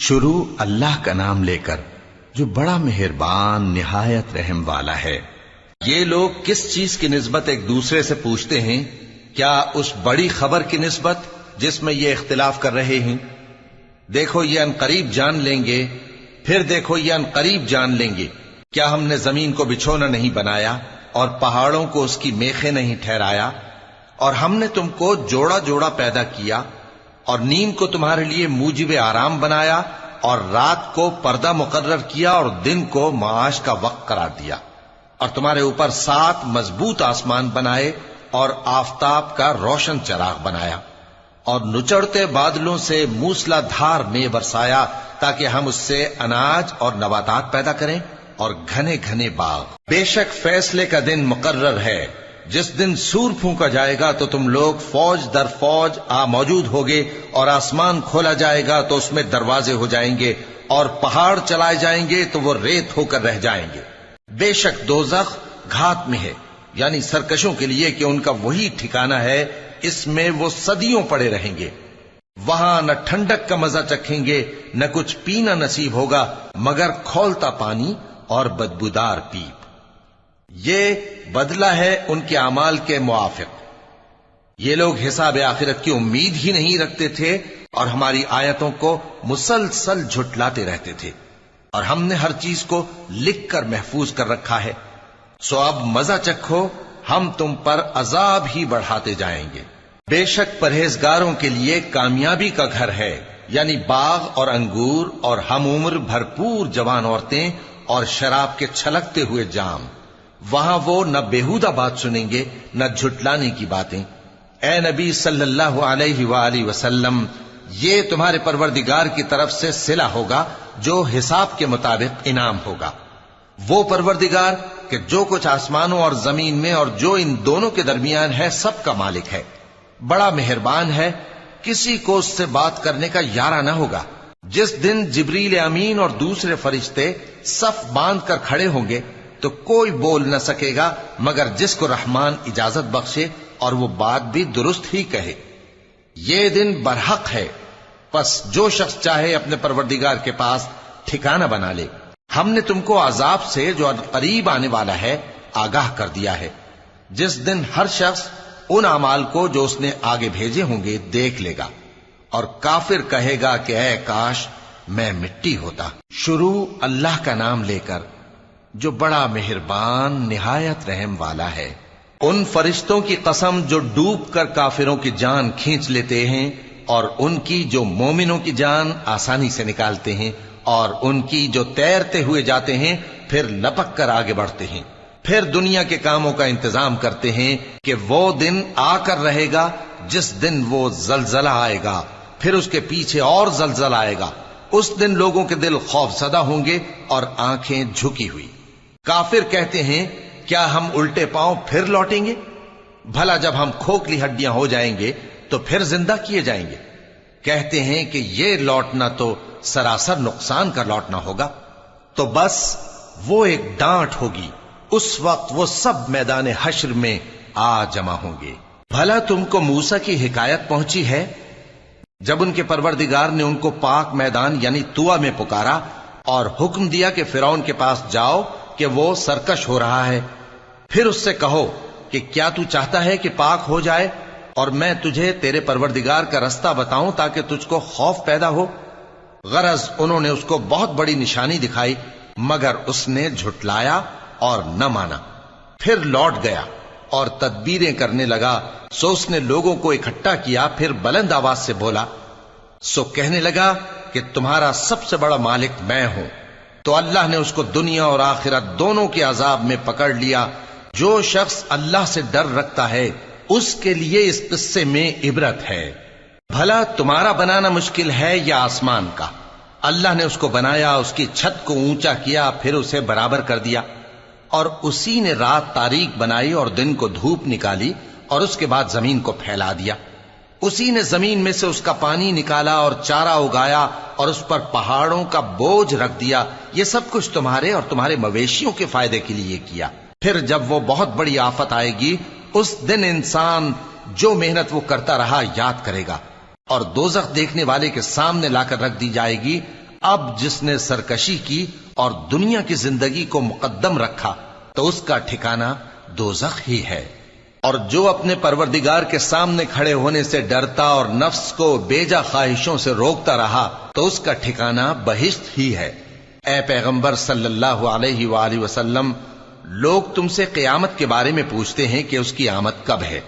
شروع اللہ کا نام لے کر جو بڑا مہربان نہایت رحم والا ہے۔ یہ لوگ کس چیز کی نسبت ایک دوسرے سے پوچھتے ہیں؟ کیا اس بڑی خبر کی نسبت جس میں یہ اختلاف کر رہے ہیں؟ دیکھو یہ انقریب جان لیں گے، پھر دیکھو یہ انقریب جان لیں گے۔ کیا ہم نے زمین کو بچھونا نہیں بنایا اور پہاڑوں کو اس کی میخیں نہیں ٹھہرایا؟ اور ہم نے تم کو جوڑا جوڑا پیدا کیا اور نیند کو تمہارے لیے موجب آرام بنایا اور رات کو پردہ مقرر کیا اور دن کو معاش کا وقت قرار دیا، اور تمہارے اوپر 7 مضبوط آسمان بنائے اور آفتاب کا روشن چراغ بنایا، اور نچڑتے بادلوں سے موسلا دھار میں برسایا تاکہ ہم اس سے اناج اور نباتات پیدا کریں اور گھنے گھنے باغ۔ بے شک فیصلے کا دن مقرر ہے، جس دن سور پھونکا جائے گا تو تم لوگ فوج در فوج موجود ہوگے، اور آسمان کھولا جائے گا تو اس میں دروازے ہو جائیں گے، اور پہاڑ چلائے جائیں گے تو وہ ریت ہو کر رہ جائیں گے۔ بے شک دوزخ گھات میں ہے، یعنی سرکشوں کے لیے کہ ان کا وہی ٹھکانہ ہے، اس میں وہ صدیوں پڑے رہیں گے۔ وہاں نہ ٹھنڈک کا مزہ چکھیں گے، نہ کچھ پینا نصیب ہوگا مگر کھولتا پانی اور بدبودار پیپ۔ یہ بدلہ ہے ان کے اعمال کے موافق۔ یہ لوگ حساب آخرت کی امید ہی نہیں رکھتے تھے اور ہماری آیتوں کو مسلسل جھٹلاتے رہتے تھے، اور ہم نے ہر چیز کو لکھ کر محفوظ کر رکھا ہے۔ سو اب مزہ چکھو، ہم تم پر عذاب ہی بڑھاتے جائیں گے۔ بے شک پرہیزگاروں کے لیے کامیابی کا گھر ہے، یعنی باغ اور انگور اور ہم عمر بھرپور جوان عورتیں اور شراب کے چھلکتے ہوئے جام۔ وہاں وہ نہ بیہودہ بات سنیں گے نہ جھٹلانے کی باتیں۔ اے نبی صلی اللہ علیہ وآلہ وسلم، یہ تمہارے پروردگار کی طرف سے صلہ ہوگا جو حساب کے مطابق انعام ہوگا۔ وہ پروردگار کہ جو کچھ آسمانوں اور زمین میں اور جو ان دونوں کے درمیان ہے سب کا مالک ہے، بڑا مہربان ہے، کسی کو اس سے بات کرنے کا یارہ نہ ہوگا۔ جس دن جبریل امین اور دوسرے فرشتے صف باندھ کر کھڑے ہوں گے تو کوئی بول نہ سکے گا مگر جس کو رحمان اجازت بخشے اور وہ بات بھی درست ہی کہے۔ یہ دن برحق ہے، پس جو شخص چاہے اپنے پروردگار کے پاس ٹھکانہ بنا لے۔ ہم نے تم کو عذاب سے جو قریب آنے والا ہے آگاہ کر دیا ہے، جس دن ہر شخص ان اعمال کو جو اس نے آگے بھیجے ہوں گے دیکھ لے گا، اور کافر کہے گا کہ اے کاش میں مٹی ہوتا۔ شروع اللہ کا نام لے کر جو بڑا مہربان نہایت رحم والا ہے۔ ان فرشتوں کی قسم جو ڈوب کر کافروں کی جان کھینچ لیتے ہیں، اور ان کی جو مومنوں کی جان آسانی سے نکالتے ہیں، اور ان کی جو تیرتے ہوئے جاتے ہیں پھر لپک کر آگے بڑھتے ہیں، پھر دنیا کے کاموں کا انتظام کرتے ہیں کہ وہ دن آ کر رہے گا جس دن وہ زلزلہ آئے گا، پھر اس کے پیچھے اور زلزلہ آئے گا۔ اس دن لوگوں کے دل خوف زدہ ہوں گے اور آنکھیں جھکی ہوئی۔ کافر کہتے ہیں کیا ہم الٹے پاؤں پھر لوٹیں گے؟ بھلا جب ہم کھوکھلی ہڈیاں ہو جائیں گے تو پھر زندہ کیے جائیں گے؟ کہتے ہیں کہ یہ لوٹنا تو سراسر نقصان کا لوٹنا ہوگا۔ تو بس وہ ایک ڈانٹ ہوگی، اس وقت وہ سب میدان حشر میں آ جمع ہوں گے۔ بھلا تم کو موسیٰ کی حکایت پہنچی ہے جب ان کے پروردگار نے ان کو پاک میدان یعنی طویٰ میں پکارا اور حکم دیا کہ فرعون کے پاس جاؤ کہ وہ سرکش ہو رہا ہے، پھر اس سے کہو کہ کیا تو چاہتا ہے کہ پاک ہو جائے اور میں تجھے تیرے پروردگار کا رستہ بتاؤں تاکہ تجھ کو خوف پیدا ہو؟ غرض انہوں نے اس کو بہت بڑی نشانی دکھائی مگر اس نے جھٹلایا اور نہ مانا، پھر لوٹ گیا اور تدبیریں کرنے لگا۔ سو اس نے لوگوں کو اکٹھا کیا، پھر بلند آواز سے بولا، سو کہنے لگا کہ تمہارا سب سے بڑا مالک میں ہوں۔ تو اللہ نے اس کو دنیا اور آخرت دونوں کے عذاب میں پکڑ لیا۔ جو شخص اللہ سے ڈر رکھتا ہے اس کے لیے اس قصے میں عبرت ہے۔ بھلا تمہارا بنانا مشکل ہے یا آسمان کا؟ اللہ نے اس کو بنایا، اس کی چھت کو اونچا کیا، پھر اسے برابر کر دیا، اور اسی نے رات تاریک بنائی اور دن کو دھوپ نکالی، اور اس کے بعد زمین کو پھیلا دیا۔ اسی نے زمین میں سے اس کا پانی نکالا اور چارہ اگایا اور اس پر پہاڑوں کا بوجھ رکھ دیا۔ یہ سب کچھ تمہارے اور تمہارے مویشیوں کے فائدے کے لیے کیا۔ پھر جب وہ بہت بڑی آفت آئے گی اس دن انسان جو محنت وہ کرتا رہا یاد کرے گا، اور دوزخ دیکھنے والے کے سامنے لا کر رکھ دی جائے گی۔ اب جس نے سرکشی کی اور دنیا کی زندگی کو مقدم رکھا تو اس کا ٹھکانہ دوزخ ہی ہے، اور جو اپنے پروردگار کے سامنے کھڑے ہونے سے ڈرتا اور نفس کو بیجا خواہشوں سے روکتا رہا تو اس کا ٹھکانہ بہشت ہی ہے۔ اے پیغمبر صلی اللہ علیہ وآلہ وسلم، لوگ تم سے قیامت کے بارے میں پوچھتے ہیں کہ اس کی آمد کب ہے،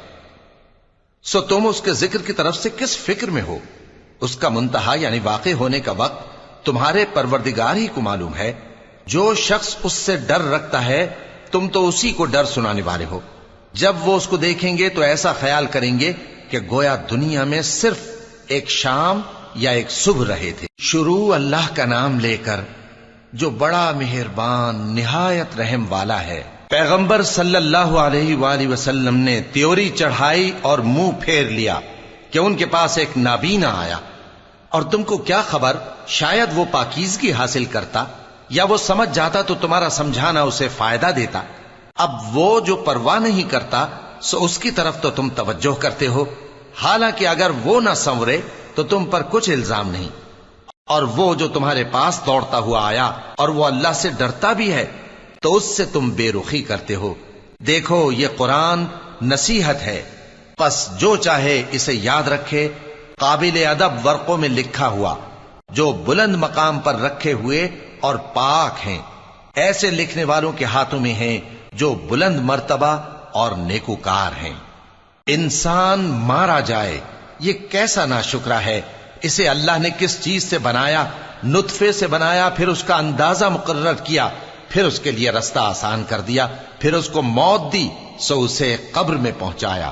سو تم اس کے ذکر کی طرف سے کس فکر میں ہو؟ اس کا منتہا یعنی واقع ہونے کا وقت تمہارے پروردگار ہی کو معلوم ہے۔ جو شخص اس سے ڈر رکھتا ہے تم تو اسی کو ڈر سنانے والے ہو۔ جب وہ اس کو دیکھیں گے تو ایسا خیال کریں گے کہ گویا دنیا میں صرف ایک شام یا ایک صبح رہے تھے۔ شروع اللہ کا نام لے کر جو بڑا مہربان نہایت رحم والا ہے۔ پیغمبر صلی اللہ علیہ وآلہ وسلم نے تیوری چڑھائی اور منہ پھیر لیا کہ ان کے پاس ایک نابینا آیا، اور تم کو کیا خبر، شاید وہ پاکیزگی حاصل کرتا یا وہ سمجھ جاتا تو تمہارا سمجھانا اسے فائدہ دیتا۔ اب وہ جو پرواہ نہیں کرتا سو اس کی طرف تو تم توجہ کرتے ہو، حالانکہ اگر وہ نہ سنورے تو تم پر کچھ الزام نہیں۔ اور وہ جو تمہارے پاس دوڑتا ہوا آیا اور وہ اللہ سے ڈرتا بھی ہے تو اس سے تم بے رخی کرتے ہو۔ دیکھو یہ قرآن نصیحت ہے، پس جو چاہے اسے یاد رکھے۔ قابل ادب ورقوں میں لکھا ہوا جو بلند مقام پر رکھے ہوئے اور پاک ہیں، ایسے لکھنے والوں کے ہاتھوں میں ہیں جو بلند مرتبہ اور نیکوکار ہیں۔ انسان مارا جائے، یہ کیسا ناشکرا ہے۔ اسے اللہ نے کس چیز سے بنایا؟ نطفے سے بنایا، پھر اس کا اندازہ مقرر کیا، پھر اس کے لیے رستہ آسان کر دیا، پھر اس کو موت دی سو اسے قبر میں پہنچایا،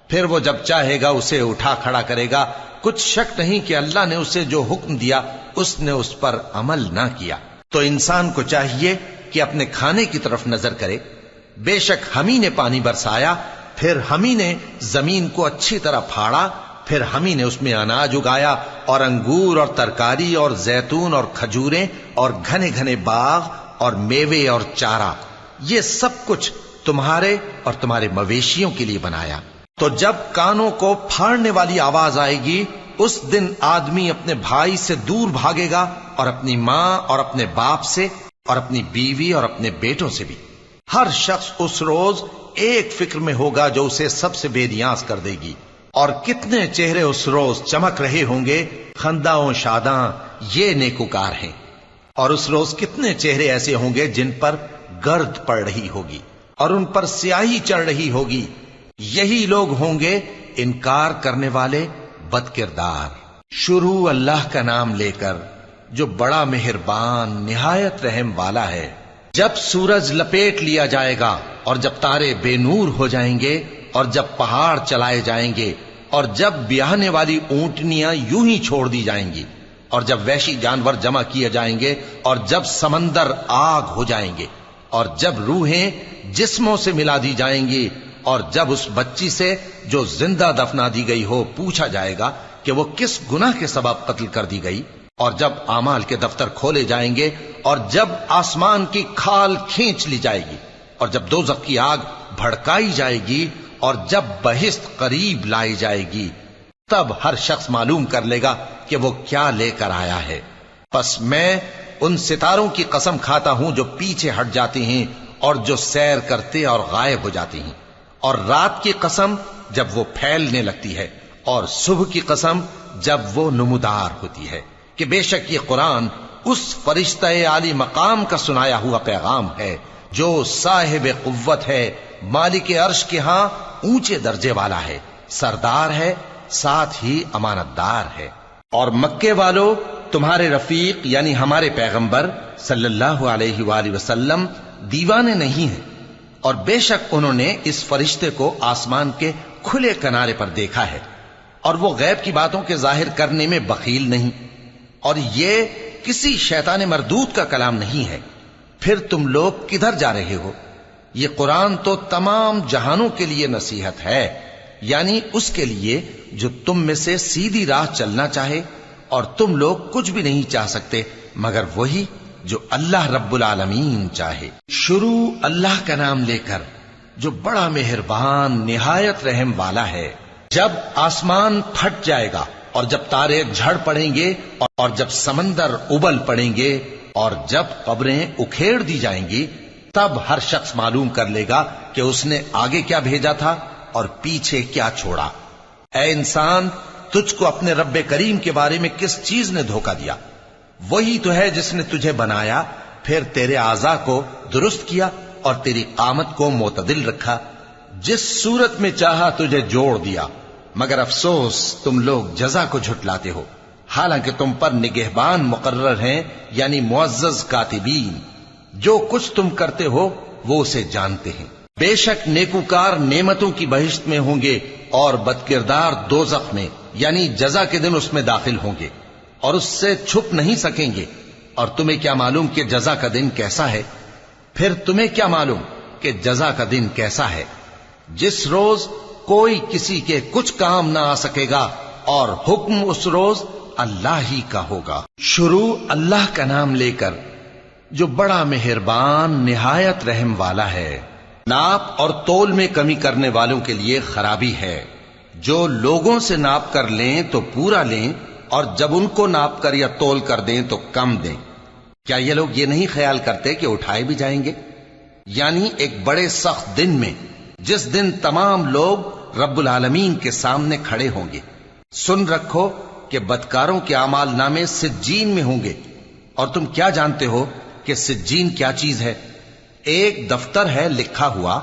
پھر وہ جب چاہے گا اسے اٹھا کھڑا کرے گا۔ کچھ شک نہیں کہ اللہ نے اسے جو حکم دیا اس نے اس پر عمل نہ کیا۔ تو انسان کو چاہیے کہ اپنے کھانے کی طرف نظر کرے۔ بے شک ہم ہی نے پانی برسایا، پھر ہم ہی نے زمین کو اچھی طرح پھاڑا، پھر ہم ہی نے اس میں اناج اگایا اور انگور اور ترکاری اور زیتون اور کھجوریں اور گھنے گھنے باغ اور میوے اور چارہ، یہ سب کچھ تمہارے اور تمہارے مویشیوں کے لیے بنایا۔ تو جب کانوں کو پھاڑنے والی آواز آئے گی اس دن آدمی اپنے بھائی سے دور بھاگے گا، اور اپنی ماں اور اپنے باپ سے، اور اپنی بیوی اور اپنے بیٹوں سے بھی۔ ہر شخص اس روز ایک فکر میں ہوگا جو اسے سب سے بے نیاز کر دے گی۔ اور کتنے چہرے اس روز چمک رہے ہوں گے، خنداں و شاداں، یہ نیکوکار ہیں۔ اور اس روز کتنے چہرے ایسے ہوں گے جن پر گرد پڑ رہی ہوگی اور ان پر سیاہی چڑھ رہی ہوگی، یہی لوگ ہوں گے انکار کرنے والے بد کردار۔ شروع اللہ کا نام لے کر جو بڑا مہربان نہایت رحم والا ہے۔ جب سورج لپیٹ لیا جائے گا اور جب تارے بے نور ہو جائیں گے اور جب پہاڑ چلائے جائیں گے اور جب بیاہنے والی اونٹنیاں یوں ہی چھوڑ دی جائیں گی اور جب وحشی جانور جمع کیے جائیں گے اور جب سمندر آگ ہو جائیں گے اور جب روحیں جسموں سے ملا دی جائیں گی اور جب اس بچی سے جو زندہ دفنا دی گئی ہو پوچھا جائے گا کہ وہ کس گناہ کے سبب قتل کر دی گئی، اور جب اعمال کے دفتر کھولے جائیں گے اور جب آسمان کی کھال کھینچ لی جائے گی اور جب دوزخ کی آگ بھڑکائی جائے گی اور جب بہشت قریب لائی جائے گی، تب ہر شخص معلوم کر لے گا کہ وہ کیا لے کر آیا ہے۔ پس میں ان ستاروں کی قسم کھاتا ہوں جو پیچھے ہٹ جاتے ہیں اور جو سیر کرتے اور غائب ہو جاتے ہیں، اور رات کی قسم جب وہ پھیلنے لگتی ہے، اور صبح کی قسم جب وہ نمودار ہوتی ہے، کہ بے شک یہ قرآن اس فرشتہ عالی مقام کا سنایا ہوا پیغام ہے جو صاحب قوت ہے، مالک عرش کے ہاں اونچے درجے والا ہے، سردار ہے، ساتھ ہی امانت دار ہے۔ اور مکے والو تمہارے رفیق یعنی ہمارے پیغمبر صلی اللہ علیہ وآلہ وسلم دیوانے نہیں ہیں، اور بے شک انہوں نے اس فرشتے کو آسمان کے کھلے کنارے پر دیکھا ہے، اور وہ غیب کی باتوں کے ظاہر کرنے میں بخیل نہیں، اور یہ کسی شیطان مردود کا کلام نہیں ہے۔ پھر تم لوگ کدھر جا رہے ہو؟ یہ قرآن تو تمام جہانوں کے لیے نصیحت ہے، یعنی اس کے لیے جو تم میں سے سیدھی راہ چلنا چاہے، اور تم لوگ کچھ بھی نہیں چاہ سکتے مگر وہی جو اللہ رب العالمین چاہے۔ شروع اللہ کا نام لے کر جو بڑا مہربان نہایت رحم والا ہے۔ جب آسمان پھٹ جائے گا اور جب تارے جھڑ پڑیں گے اور جب سمندر ابل پڑیں گے اور جب قبریں اکھیڑ دی جائیں گی، تب ہر شخص معلوم کر لے گا کہ اس نے آگے کیا بھیجا تھا اور پیچھے کیا چھوڑا۔ اے انسان، تجھ کو اپنے رب کریم کے بارے میں کس چیز نے دھوکہ دیا؟ وہی تو ہے جس نے تجھے بنایا، پھر تیرے اعضاء کو درست کیا اور تیری قامت کو معتدل رکھا، جس صورت میں چاہا تجھے جوڑ دیا، مگر افسوس تم لوگ جزا کو جھٹلاتے ہو، حالانکہ تم پر نگہبان مقرر ہیں، یعنی معزز کاتبین، جو کچھ تم کرتے ہو وہ اسے جانتے ہیں۔ بے شک نیکوکار نعمتوں کی بہشت میں ہوں گے اور بدکردار دوزخ میں، یعنی جزا کے دن اس میں داخل ہوں گے اور اس سے چھپ نہیں سکیں گے۔ اور تمہیں کیا معلوم کہ جزا کا دن کیسا ہے؟ پھر تمہیں کیا معلوم کہ جزا کا دن کیسا ہے؟ جس روز کوئی کسی کے کچھ کام نہ آ سکے گا اور حکم اس روز اللہ ہی کا ہوگا۔ شروع اللہ کا نام لے کر جو بڑا مہربان نہایت رحم والا ہے۔ ناپ اور تول میں کمی کرنے والوں کے لیے خرابی ہے، جو لوگوں سے ناپ کر لیں تو پورا لیں اور جب ان کو ناپ کر یا تول کر دیں تو کم دیں۔ کیا یہ لوگ یہ نہیں خیال کرتے کہ اٹھائے بھی جائیں گے؟ یعنی ایک بڑے سخت دن میں، جس دن تمام لوگ رب العالمین کے سامنے کھڑے ہوں گے۔ سن رکھو کہ بدکاروں کے اعمال نامے سجین میں ہوں گے، اور تم کیا جانتے ہو کہ سجین کیا چیز ہے؟ ایک دفتر ہے لکھا ہوا،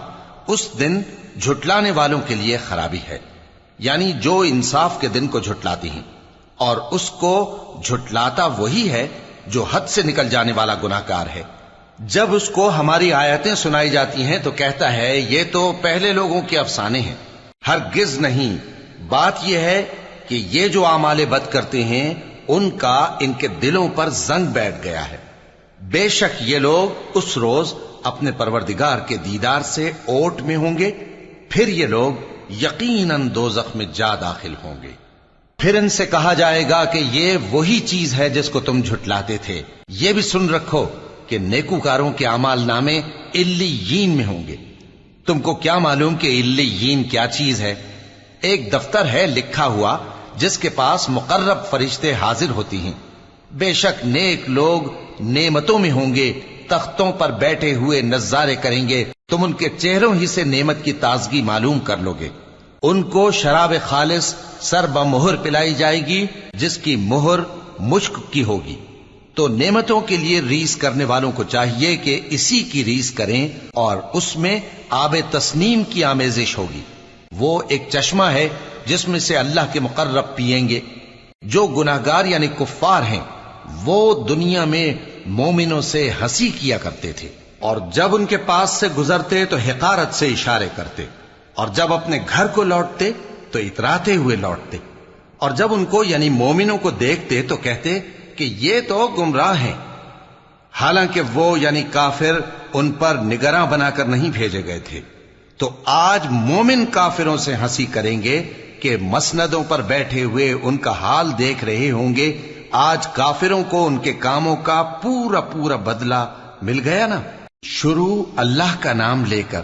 اس دن جھٹلانے والوں کے لیے خرابی ہے، یعنی جو انصاف کے دن کو جھٹلاتی ہیں، اور اس کو جھٹلاتا وہی ہے جو حد سے نکل جانے والا گناہگار ہے۔ جب اس کو ہماری آیتیں سنائی جاتی ہیں تو کہتا ہے یہ تو پہلے لوگوں کے افسانے ہیں۔ ہرگز نہیں، بات یہ ہے کہ یہ جو اعمال بد کرتے ہیں ان کا ان کے دلوں پر زنگ بیٹھ گیا ہے۔ بے شک یہ لوگ اس روز اپنے پروردگار کے دیدار سے اوٹ میں ہوں گے، پھر یہ لوگ یقیناً دوزخ میں جا داخل ہوں گے۔ پھر ان سے کہا جائے گا کہ یہ وہی چیز ہے جس کو تم جھٹلاتے تھے۔ یہ بھی سن رکھو کہ نیکوکاروں کے اعمال نامے علیین میں ہوں گے۔ تم کو کیا معلوم کہ علیین کیا چیز ہے؟ ایک دفتر ہے لکھا ہوا جس کے پاس مقرب فرشتے حاضر ہوتی ہیں۔ بے شک نیک لوگ نعمتوں میں ہوں گے، تختوں پر بیٹھے ہوئے نظارے کریں گے، تم ان کے چہروں ہی سے نعمت کی تازگی معلوم کر لو گے۔ ان کو شراب خالص سر بمہر پلائی جائے گی جس کی مہر مشک کی ہوگی۔ تو نعمتوں کے لیے ریس کرنے والوں کو چاہیے کہ اسی کی ریس کریں، اور اس میں آب تسنیم کی آمیزش ہوگی۔ وہ ایک چشمہ ہے جس میں سے اللہ کے مقرب پیئیں گے۔ جو گناہگار یعنی کفار ہیں وہ دنیا میں مومنوں سے ہنسی کیا کرتے تھے، اور جب ان کے پاس سے گزرتے تو حقارت سے اشارے کرتے، اور جب اپنے گھر کو لوٹتے تو اتراتے ہوئے لوٹتے، اور جب ان کو یعنی مومنوں کو دیکھتے تو کہتے کہ یہ تو گمراہ ہیں، حالانکہ وہ یعنی کافر ان پر نگراں بنا کر نہیں بھیجے گئے تھے۔ تو آج مومن کافروں سے ہنسی کریں گے کہ مسندوں پر بیٹھے ہوئے ان کا حال دیکھ رہے ہوں گے۔ آج کافروں کو ان کے کاموں کا پورا پورا بدلہ مل گیا نا۔ شروع اللہ کا نام لے کر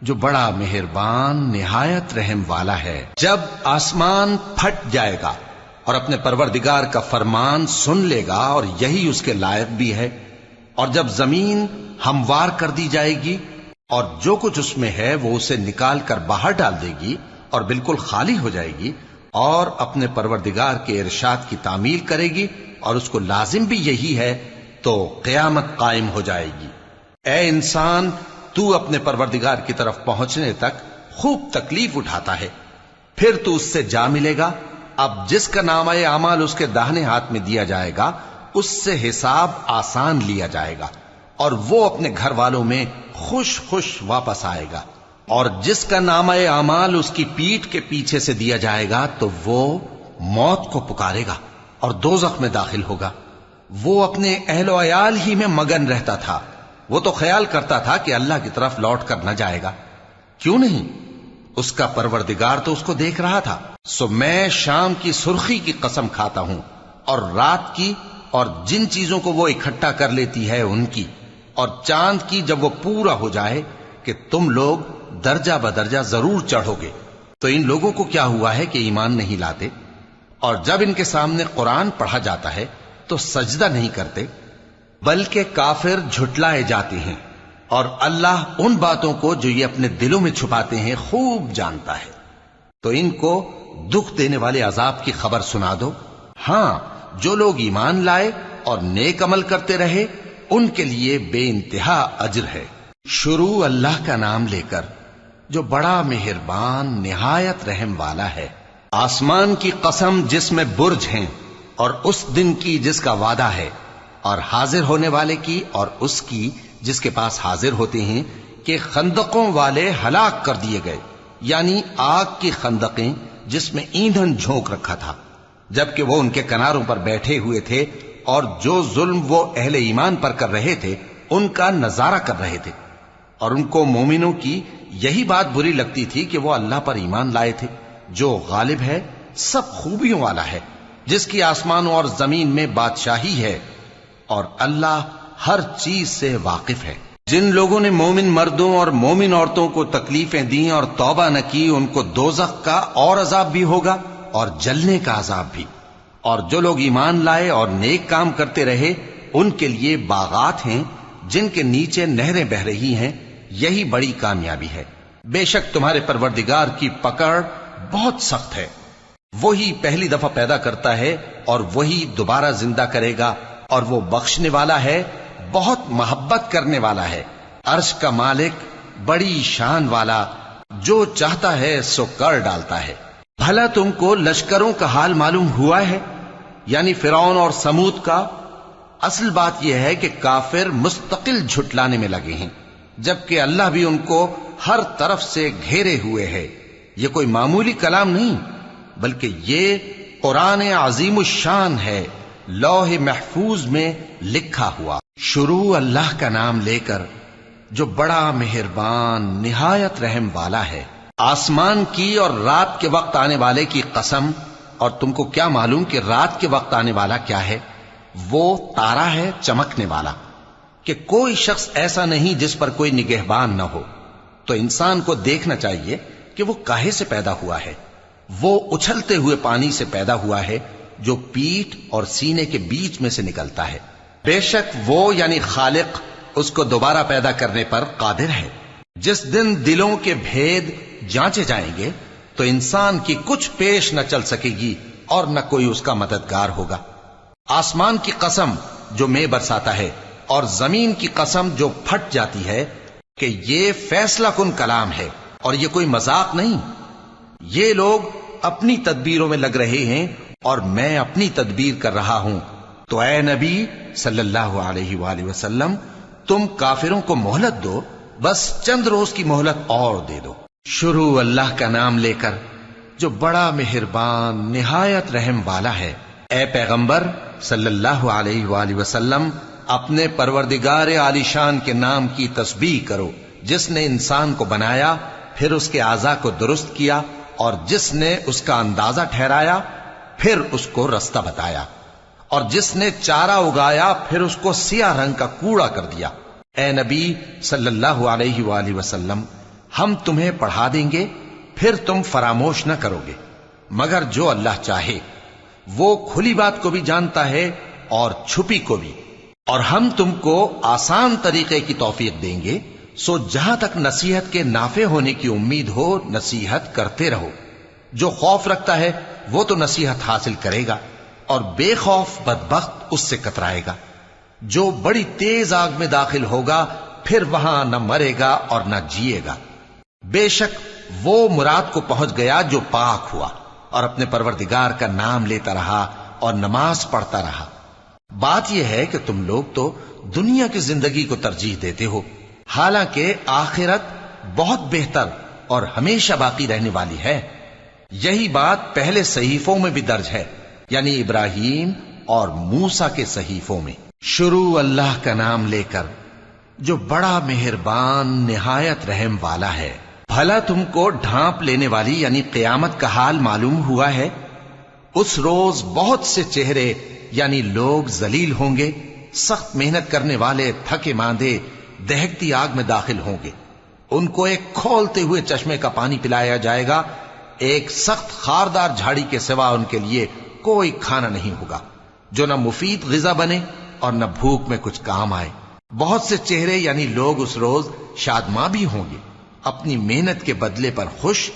جو بڑا مہربان نہایت رحم والا ہے۔ جب آسمان پھٹ جائے گا اور اپنے پروردگار کا فرمان سن لے گا، اور یہی اس کے لائق بھی ہے، اور جب زمین ہموار کر دی جائے گی اور جو کچھ اس میں ہے وہ اسے نکال کر باہر ڈال دے گی اور بالکل خالی ہو جائے گی، اور اپنے پروردگار کے ارشاد کی تعمیل کرے گی، اور اس کو لازم بھی یہی ہے، تو قیامت قائم ہو جائے گی۔ اے انسان، تو اپنے پروردگار کی طرف پہنچنے تک خوب تکلیف اٹھاتا ہے، پھر تو اس سے جا ملے گا۔ اب جس کا نامہ اعمال اس کے داہنے ہاتھ میں دیا جائے گا اس سے حساب آسان لیا جائے گا، اور وہ اپنے گھر والوں میں خوش خوش واپس آئے گا۔ اور جس کا نامہ اعمال اس کی پیٹھ کے پیچھے سے دیا جائے گا تو وہ موت کو پکارے گا اور دوزخ میں داخل ہوگا۔ وہ اپنے اہل و عیال ہی میں مگن رہتا تھا، وہ تو خیال کرتا تھا کہ اللہ کی طرف لوٹ کر نہ جائے گا، کیوں نہیں؟ اس کا پروردگار تو اس کو دیکھ رہا تھا۔ سو میں شام کی سرخی کی قسم کھاتا ہوں، اور رات کی، اور جن چیزوں کو وہ اکٹھا کر لیتی ہے ان کی، اور چاند کی جب وہ پورا ہو جائے، کہ تم لوگ درجہ بدرجہ ضرور چڑھو گے۔ تو ان لوگوں کو کیا ہوا ہے کہ ایمان نہیں لاتے؟ اور جب ان کے سامنے قرآن پڑھا جاتا ہے تو سجدہ نہیں کرتے، بلکہ کافر جھٹلائے جاتے ہیں، اور اللہ ان باتوں کو جو یہ اپنے دلوں میں چھپاتے ہیں خوب جانتا ہے۔ تو ان کو دکھ دینے والے عذاب کی خبر سنا دو۔ ہاں، جو لوگ ایمان لائے اور نیک عمل کرتے رہے ان کے لیے بے انتہا اجر ہے۔ شروع اللہ کا نام لے کر جو بڑا مہربان نہایت رحم والا ہے۔ آسمان کی قسم جس میں برج ہیں، اور اس دن کی جس کا وعدہ ہے، اور حاضر ہونے والے کی اور اس کی جس کے پاس حاضر ہوتے ہیں، کہ خندقوں والے ہلاک کر دیے گئے، یعنی آگ کی خندقیں جس میں ایندھن جھونک رکھا تھا، جبکہ وہ ان کے کناروں پر بیٹھے ہوئے تھے، اور جو ظلم وہ اہل ایمان پر کر رہے تھے ان کا نظارہ کر رہے تھے، اور ان کو مومنوں کی یہی بات بری لگتی تھی کہ وہ اللہ پر ایمان لائے تھے، جو غالب ہے، سب خوبیوں والا ہے، جس کی آسمانوں اور زمین میں بادشاہی ہے، اور اللہ ہر چیز سے واقف ہے۔ جن لوگوں نے مومن مردوں اور مومن عورتوں کو تکلیفیں دیں اور توبہ نہ کی، ان کو دوزخ کا اور عذاب بھی ہوگا اور جلنے کا عذاب بھی، اور جو لوگ ایمان لائے اور نیک کام کرتے رہے ان کے لیے باغات ہیں جن کے نیچے نہریں بہ رہی ہیں، یہی بڑی کامیابی ہے۔ بے شک تمہارے پروردگار کی پکڑ بہت سخت ہے، وہی پہلی دفعہ پیدا کرتا ہے اور وہی دوبارہ زندہ کرے گا، اور وہ بخشنے والا ہے، بہت محبت کرنے والا ہے، عرش کا مالک، بڑی شان والا، جو چاہتا ہے سو کر ڈالتا ہے۔ بھلا تم کو لشکروں کا حال معلوم ہوا ہے، یعنی فرعون اور سمود کا؟ اصل بات یہ ہے کہ کافر مستقل جھٹلانے میں لگے ہیں، جبکہ اللہ بھی ان کو ہر طرف سے گھیرے ہوئے ہے۔ یہ کوئی معمولی کلام نہیں، بلکہ یہ قرآن عظیم الشان ہے، لوح محفوظ میں لکھا ہوا۔ شروع اللہ کا نام لے کر جو بڑا مہربان نہایت رحم والا ہے۔ آسمان کی اور رات کے وقت آنے والے کی قسم، اور تم کو کیا معلوم کہ رات کے وقت آنے والا کیا ہے؟ وہ تارا ہے چمکنے والا، کہ کوئی شخص ایسا نہیں جس پر کوئی نگہبان نہ ہو۔ تو انسان کو دیکھنا چاہیے کہ وہ کاہے سے پیدا ہوا ہے۔ وہ اچھلتے ہوئے پانی سے پیدا ہوا ہے جو پیٹھ اور سینے کے بیچ میں سے نکلتا ہے۔ بے شک وہ یعنی خالق اس کو دوبارہ پیدا کرنے پر قادر ہے۔ جس دن دلوں کے بھید جانچے جائیں گے تو انسان کی کچھ پیش نہ چل سکے گی اور نہ کوئی اس کا مددگار ہوگا۔ آسمان کی قسم جو مے برساتا ہے، اور زمین کی قسم جو پھٹ جاتی ہے، کہ یہ فیصلہ کن کلام ہے اور یہ کوئی مذاق نہیں۔ یہ لوگ اپنی تدبیروں میں لگ رہے ہیں اور میں اپنی تدبیر کر رہا ہوں۔ تو اے نبی صلی اللہ علیہ وآلہ وسلم، تم کافروں کو مہلت دو، بس چند روز کی مہلت اور دے دو۔ شروع اللہ کا نام لے کر جو بڑا مہربان نہایت رحم والا ہے۔ اے پیغمبر صلی اللہ علیہ وآلہ وسلم، اپنے پروردگار عالی شان کے نام کی تسبیح کرو، جس نے انسان کو بنایا، پھر اس کے اعضاء کو درست کیا، اور جس نے اس کا اندازہ ٹھہرایا، پھر اس کو رستہ بتایا، اور جس نے چارہ اگایا، پھر اس کو سیاہ رنگ کا کوڑا کر دیا۔ اے نبی صلی اللہ علیہ وآلہ وسلم، ہم تمہیں پڑھا دیں گے، پھر تم فراموش نہ کرو گے، مگر جو اللہ چاہے۔ وہ کھلی بات کو بھی جانتا ہے اور چھپی کو بھی، اور ہم تم کو آسان طریقے کی توفیق دیں گے، سو جہاں تک نصیحت کے نافع ہونے کی امید ہو نصیحت کرتے رہو۔ جو خوف رکھتا ہے وہ تو نصیحت حاصل کرے گا، اور بے خوف بدبخت اس سے کترائے گا۔ جو بڑی تیز آگ میں داخل ہوگا، پھر وہاں نہ مرے گا اور نہ جیے گا۔ بے شک وہ مراد کو پہنچ گیا جو پاک ہوا، اور اپنے پروردگار کا نام لیتا رہا اور نماز پڑھتا رہا۔ بات یہ ہے کہ تم لوگ تو دنیا کی زندگی کو ترجیح دیتے ہو، حالانکہ آخرت بہت بہتر اور ہمیشہ باقی رہنے والی ہے۔ یہی بات پہلے صحیفوں میں بھی درج ہے، یعنی ابراہیم اور موسیٰ کے صحیفوں میں۔ شروع اللہ کا نام لے کر جو بڑا مہربان نہایت رحم والا ہے۔ بھلا تم کو ڈھانپ لینے والی یعنی قیامت کا حال معلوم ہوا ہے؟ اس روز بہت سے چہرے یعنی لوگ ذلیل ہوں گے، سخت محنت کرنے والے تھکے ماندے دہکتی آگ میں داخل ہوں گے۔ ان کو ایک کھولتے ہوئے چشمے کا پانی پلایا جائے گا، ایک سخت خاردار جھاڑی کے سوا ان کے لیے کوئی کھانا نہیں ہوگا جو نہ مفید غذا بنے اور نہ بھوک میں کچھ کام آئے۔ بہت سے چہرے یعنی لوگ اس روز شادماں بھی ہوں گے، اپنی محنت کے بدلے پر خوش،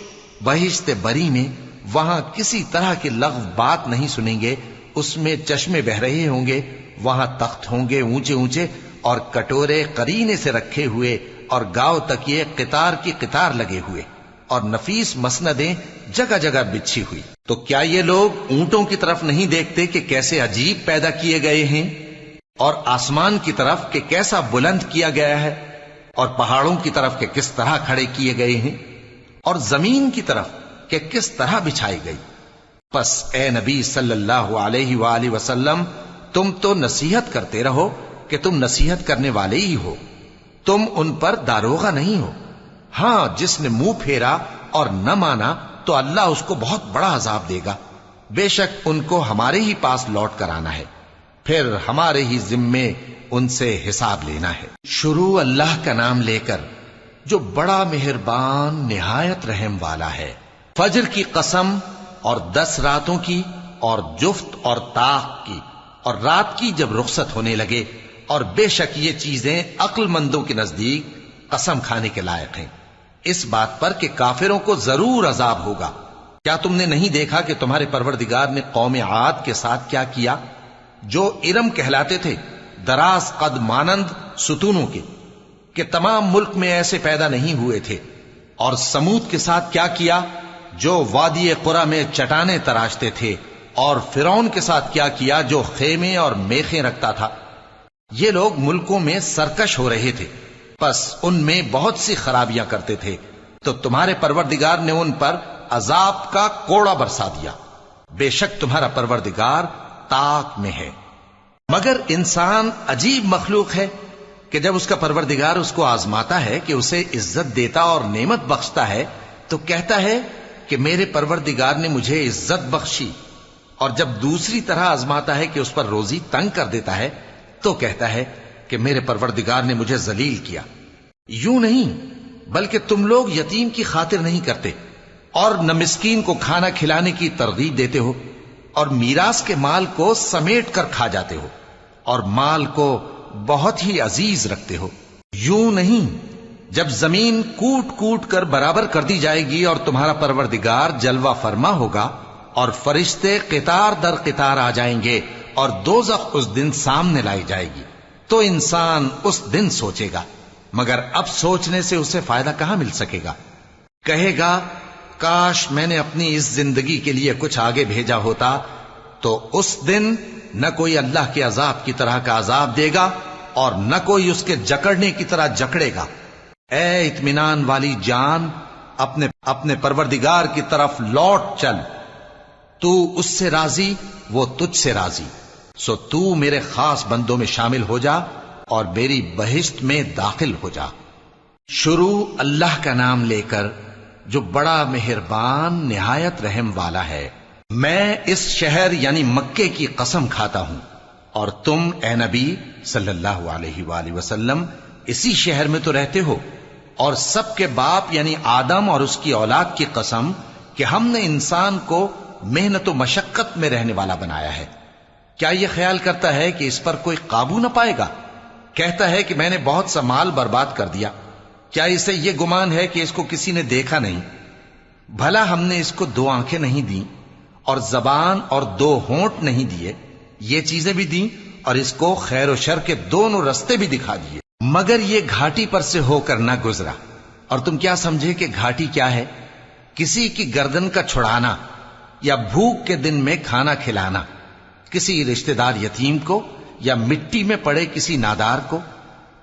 بہشت بری میں وہاں کسی طرح کی لغو بات نہیں سنیں گے، اس میں چشمے بہ رہے ہوں گے، وہاں تخت ہوں گے اونچے اونچے اور کٹورے قرینے سے رکھے ہوئے اور گاؤ تکیے قطار کی قطار لگے ہوئے اور نفیس مسندیں جگہ جگہ بچھی ہوئی۔ تو کیا یہ لوگ اونٹوں کی طرف نہیں دیکھتے کہ کیسے عجیب پیدا کیے گئے ہیں، اور آسمان کی طرف کہ کیسا بلند کیا گیا ہے، اور پہاڑوں کی طرف کہ کس طرح کھڑے کیے گئے ہیں، اور زمین کی طرف کہ کس طرح بچھائی گئی؟ پس اے نبی صلی اللہ علیہ وآلہ وسلم، تم تو نصیحت کرتے رہو کہ تم نصیحت کرنے والے ہی ہو، تم ان پر داروغہ نہیں ہو۔ ہاں، جس نے منہ پھیرا اور نہ مانا تو اللہ اس کو بہت بڑا عذاب دے گا، بے شک ان کو ہمارے ہی پاس لوٹ کر آنا ہے، پھر ہمارے ہی ذمے ان سے حساب لینا ہے۔ شروع اللہ کا نام لے کر جو بڑا مہربان نہایت رحم والا ہے۔ فجر کی قسم اور 10 راتوں کی اور جفت اور طاق کی اور رات کی جب رخصت ہونے لگے، اور بے شک یہ چیزیں عقل مندوں کے نزدیک قسم کھانے کے لائق ہیں، اس بات پر کہ کافروں کو ضرور عذاب ہوگا۔ کیا تم نے نہیں دیکھا کہ تمہارے پروردگار نے قوم عاد کے ساتھ کیا کیا، جو ارم کہلاتے تھے، دراز قد مانند ستونوں کے، کہ تمام ملک میں ایسے پیدا نہیں ہوئے تھے؟ اور سمود کے ساتھ کیا کیا، جو وادی قرا میں چٹانیں تراشتے تھے؟ اور فرعون کے ساتھ کیا کیا، جو خیمے اور میخیں رکھتا تھا؟ یہ لوگ ملکوں میں سرکش ہو رہے تھے، پس ان میں بہت سی خرابیاں کرتے تھے، تو تمہارے پروردگار نے ان پر عذاب کا کوڑا برسا دیا۔ بے شک تمہارا پروردگار طاق میں ہے۔ مگر انسان عجیب مخلوق ہے کہ جب اس کا پروردگار اس کو آزماتا ہے کہ اسے عزت دیتا اور نعمت بخشتا ہے تو کہتا ہے کہ میرے پروردگار نے مجھے عزت بخشی، اور جب دوسری طرح آزماتا ہے کہ اس پر روزی تنگ کر دیتا ہے تو کہتا ہے کہ میرے پروردگار نے مجھے ذلیل کیا۔ یوں نہیں، بلکہ تم لوگ یتیم کی خاطر نہیں کرتے اور نہ مسکین کو کھانا کھلانے کی ترغیب دیتے ہو، اور میراث کے مال کو سمیٹ کر کھا جاتے ہو اور مال کو بہت ہی عزیز رکھتے ہو۔ یوں نہیں، جب زمین کوٹ کوٹ کر برابر کر دی جائے گی اور تمہارا پروردگار جلوہ فرما ہوگا اور فرشتے قطار در قطار آ جائیں گے اور دوزخ اس دن سامنے لائی جائے گی، تو انسان اس دن سوچے گا، مگر اب سوچنے سے اسے فائدہ کہاں مل سکے گا؟ کہے گا کاش میں نے اپنی اس زندگی کے لیے کچھ آگے بھیجا ہوتا، تو اس دن نہ کوئی اللہ کے عذاب کی طرح کا عذاب دے گا اور نہ کوئی اس کے جکڑنے کی طرح جکڑے گا۔ اے اطمینان والی جان، اپنے پروردگار کی طرف لوٹ چل، تو اس سے راضی، وہ تجھ سے راضی، سو تو میرے خاص بندوں میں شامل ہو جا اور میری بہشت میں داخل ہو جا۔ شروع اللہ کا نام لے کر جو بڑا مہربان نہایت رحم والا ہے۔ میں اس شہر یعنی مکے کی قسم کھاتا ہوں، اور تم اے نبی صلی اللہ علیہ وآلہ وسلم اسی شہر میں تو رہتے ہو، اور سب کے باپ یعنی آدم اور اس کی اولاد کی قسم کہ ہم نے انسان کو محنت و مشقت میں رہنے والا بنایا ہے۔ کیا یہ خیال کرتا ہے کہ اس پر کوئی قابو نہ پائے گا؟ کہتا ہے کہ میں نے بہت سا مال برباد کر دیا۔ کیا اسے یہ گمان ہے کہ اس کو کسی نے دیکھا نہیں؟ بھلا ہم نے اس کو 2 آنکھیں نہیں دیں اور زبان اور 2 ہونٹ نہیں دیے؟ یہ چیزیں بھی دیں اور اس کو خیر و شر کے دونوں رستے بھی دکھا دیے، مگر یہ گھاٹی پر سے ہو کر نہ گزرا۔ اور تم کیا سمجھے کہ گھاٹی کیا ہے؟ کسی کی گردن کا چھڑانا یا بھوک کے دن میں کھانا کھلانا، کسی رشتہ دار یتیم کو یا مٹی میں پڑے کسی نادار کو۔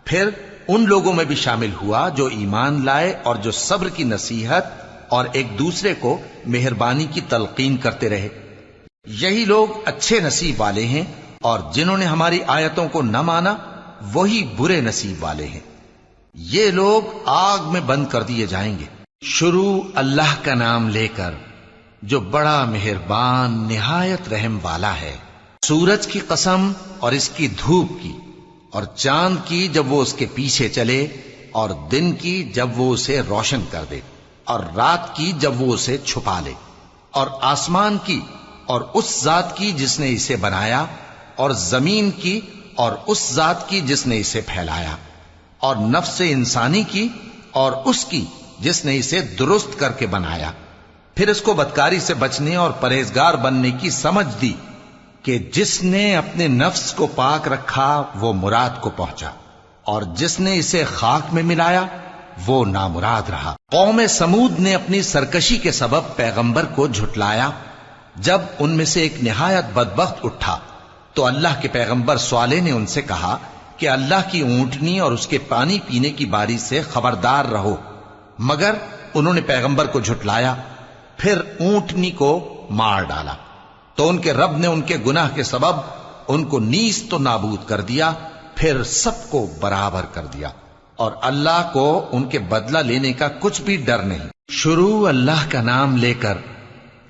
پھر ان لوگوں میں بھی شامل ہوا جو ایمان لائے اور جو صبر کی نصیحت اور ایک دوسرے کو مہربانی کی تلقین کرتے رہے۔ یہی لوگ اچھے نصیب والے ہیں، اور جنہوں نے ہماری آیتوں کو نہ مانا وہی برے نصیب والے ہیں۔ یہ لوگ آگ میں بند کر دیے جائیں گے۔ شروع اللہ کا نام لے کر جو بڑا مہربان نہایت رحم والا ہے۔ سورج کی قسم اور اس کی دھوپ کی، اور چاند کی جب وہ اس کے پیچھے چلے، اور دن کی جب وہ اسے روشن کر دے، اور رات کی جب وہ اسے چھپا لے، اور آسمان کی اور اس ذات کی جس نے اسے بنایا، اور زمین کی اور اس ذات کی جس نے اسے پھیلایا، اور نفس انسانی کی اور اس کی جس نے اسے درست کر کے بنایا۔ پھر اس کو بدکاری سے بچنے اور پرہیزگار بننے کی سمجھ دی کہ جس نے اپنے نفس کو پاک رکھا وہ مراد کو پہنچا، اور جس نے اسے خاک میں ملایا وہ نامراد رہا۔ قوم سمود نے اپنی سرکشی کے سبب پیغمبر کو جھٹلایا۔ جب ان میں سے ایک نہایت بدبخت اٹھا تو اللہ کے پیغمبر صالح نے ان سے کہا کہ اللہ کی اونٹنی اور اس کے پانی پینے کی باری سے خبردار رہو، مگر انہوں نے پیغمبر کو جھٹلایا۔ پھر اونٹنی کو مار ڈالا تو ان کے رب نے ان کے گناہ کے سبب ان کو نیست و نابود کر دیا، پھر سب کو برابر کر دیا، اور اللہ کو ان کے بدلہ لینے کا کچھ بھی ڈر نہیں۔ شروع اللہ کا نام لے کر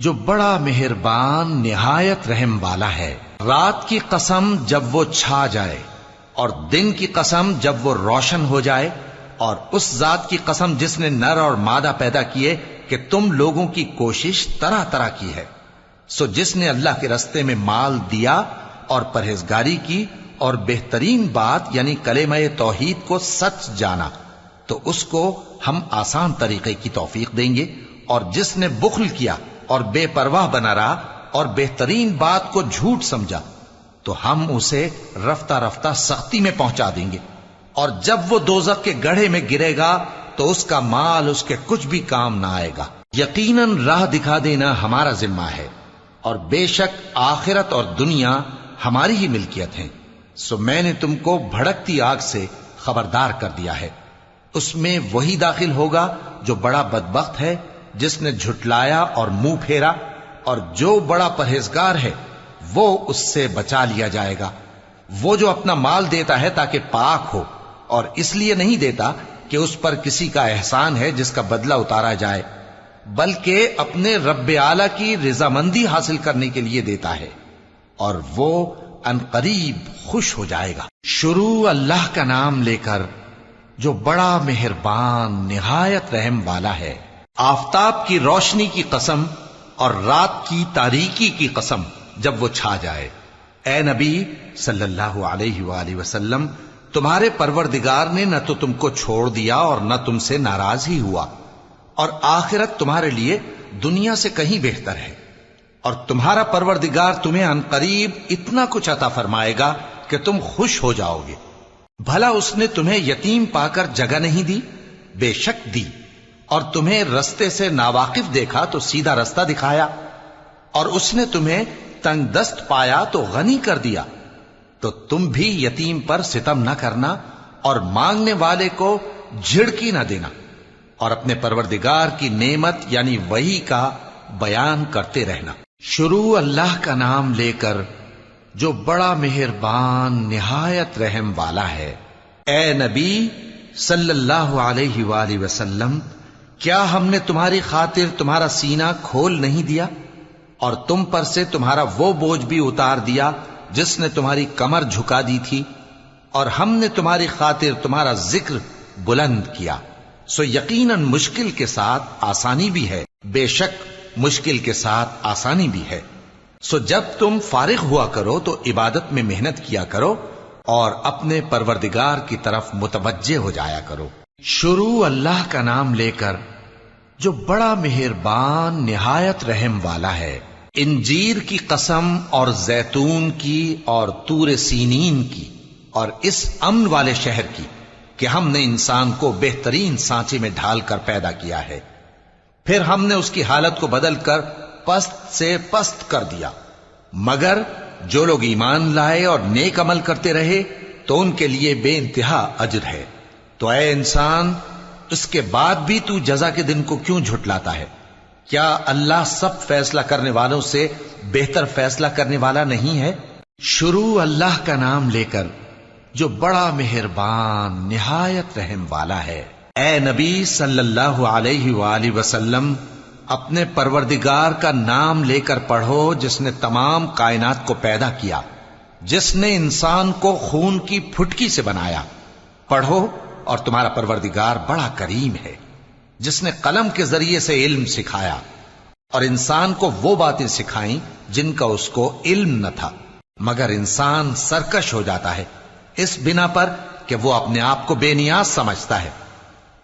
جو بڑا مہربان نہایت رحم والا ہے۔ رات کی قسم جب وہ چھا جائے، اور دن کی قسم جب وہ روشن ہو جائے، اور اس ذات کی قسم جس نے نر اور مادہ پیدا کیے کہ تم لوگوں کی کوشش طرح طرح کی ہے۔ سو جس نے اللہ کے رستے میں مال دیا اور پرہیزگاری کی اور بہترین بات یعنی کلمہ توحید کو سچ جانا، تو اس کو ہم آسان طریقے کی توفیق دیں گے، اور جس نے بخل کیا اور بے پرواہ بنا رہا اور بہترین بات کو جھوٹ سمجھا تو ہم اسے رفتہ رفتہ سختی میں پہنچا دیں گے، اور جب وہ دوزخ کے گڑھے میں گرے گا تو اس کا مال اس کے کچھ بھی کام نہ آئے گا۔ یقیناً راہ دکھا دینا ہمارا ذمہ ہے، اور بے شک آخرت اور دنیا ہماری ہی ملکیت ہیں۔ سو میں نے تم کو بھڑکتی آگ سے خبردار کر دیا ہے، اس میں وہی داخل ہوگا جو بڑا بدبخت ہے، جس نے جھٹلایا اور منہ پھیرا، اور جو بڑا پرہیزگار ہے وہ اس سے بچا لیا جائے گا۔ وہ جو اپنا مال دیتا ہے تاکہ پاک ہو، اور اس لیے نہیں دیتا کہ اس پر کسی کا احسان ہے جس کا بدلہ اتارا جائے، بلکہ اپنے رب اعلی کی رضامندی حاصل کرنے کے لیے دیتا ہے، اور وہ ان قریب خوش ہو جائے گا۔ شروع اللہ کا نام لے کر جو بڑا مہربان نہایت رحم والا ہے۔ آفتاب کی روشنی کی قسم اور رات کی تاریکی کی قسم جب وہ چھا جائے۔ اے نبی صلی اللہ علیہ وآلہ وسلم، تمہارے پروردگار نے نہ تو تم کو چھوڑ دیا اور نہ تم سے ناراض ہی ہوا، اور آخرت تمہارے لیے دنیا سے کہیں بہتر ہے، اور تمہارا پروردگار تمہیں عن قریب اتنا کچھ عطا فرمائے گا کہ تم خوش ہو جاؤ گے۔ بھلا اس نے تمہیں یتیم پا کر جگہ نہیں دی؟ بے شک دی، اور تمہیں رستے سے ناواقف دیکھا تو سیدھا رستہ دکھایا، اور اس نے تمہیں تنگ دست پایا تو غنی کر دیا۔ تو تم بھی یتیم پر ستم نہ کرنا، اور مانگنے والے کو جھڑکی نہ دینا، اور اپنے پروردگار کی نعمت یعنی وحی کا بیان کرتے رہنا۔ شروع اللہ کا نام لے کر جو بڑا مہربان نہایت رحم والا ہے۔ اے نبی صلی اللہ علیہ وآلہ وسلم، کیا ہم نے تمہاری خاطر تمہارا سینہ کھول نہیں دیا، اور تم پر سے تمہارا وہ بوجھ بھی اتار دیا جس نے تمہاری کمر جھکا دی تھی، اور ہم نے تمہاری خاطر تمہارا ذکر بلند کیا۔ سو یقیناً مشکل کے ساتھ آسانی بھی ہے، بے شک مشکل کے ساتھ آسانی بھی ہے۔ سو جب تم فارغ ہوا کرو تو عبادت میں محنت کیا کرو، اور اپنے پروردگار کی طرف متوجہ ہو جایا کرو۔ شروع اللہ کا نام لے کر جو بڑا مہربان نہایت رحم والا ہے۔ انجیر کی قسم اور زیتون کی اور طور سینین کی اور اس امن والے شہر کی کہ ہم نے انسان کو بہترین سانچے میں ڈھال کر پیدا کیا ہے، پھر ہم نے اس کی حالت کو بدل کر پست سے پست کر دیا، مگر جو لوگ ایمان لائے اور نیک عمل کرتے رہے تو ان کے لیے بے انتہا اجر ہے۔ تو اے انسان، اس کے بعد بھی تو جزا کے دن کو کیوں جھٹلاتا ہے؟ کیا اللہ سب فیصلہ کرنے والوں سے بہتر فیصلہ کرنے والا نہیں ہے؟ شروع اللہ کا نام لے کر جو بڑا مہربان نہایت رحم والا ہے۔ اے نبی صلی اللہ علیہ وآلہ وسلم، اپنے پروردگار کا نام لے کر پڑھو جس نے تمام کائنات کو پیدا کیا، جس نے انسان کو خون کی پھٹکی سے بنایا۔ پڑھو، اور تمہارا پروردگار بڑا کریم ہے، جس نے قلم کے ذریعے سے علم سکھایا اور انسان کو وہ باتیں سکھائیں جن کا اس کو علم نہ تھا، مگر انسان سرکش ہو جاتا ہے اس بنا پر کہ وہ اپنے آپ کو بے نیاز سمجھتا ہے۔